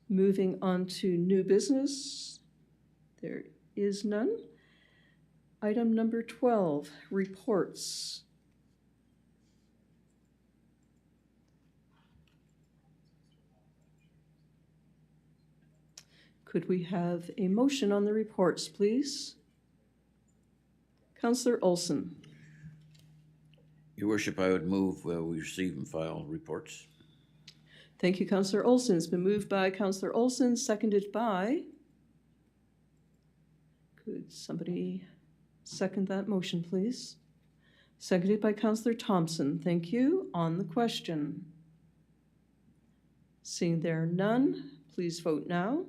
Moving on to new business, there is none. Item number 12, reports. Could we have a motion on the reports, please? Councillor Olson. Your Worship, I would move we receive and file reports. Thank you, Councillor Olson. It's been moved by Councillor Olson, seconded by... Could somebody second that motion, please? Seconded by Councillor Thompson. Thank you. On the question. Seeing there are none, please vote now.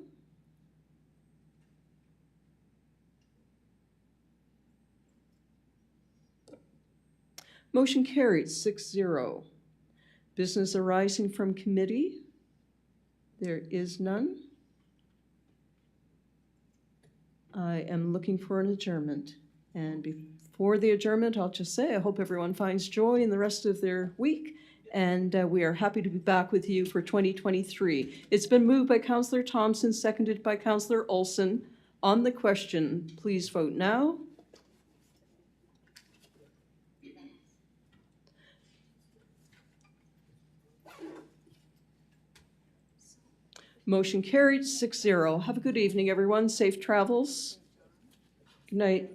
Motion carried 6-0. Business arising from committee, there is none. I am looking for an adjournment. And before the adjournment, I'll just say I hope everyone finds joy in the rest of their week, and we are happy to be back with you for 2023. It's been moved by Councillor Thompson, seconded by Councillor Olson. On the question, please vote now. Motion carried 6-0. Have a good evening, everyone. Safe travels. Good night.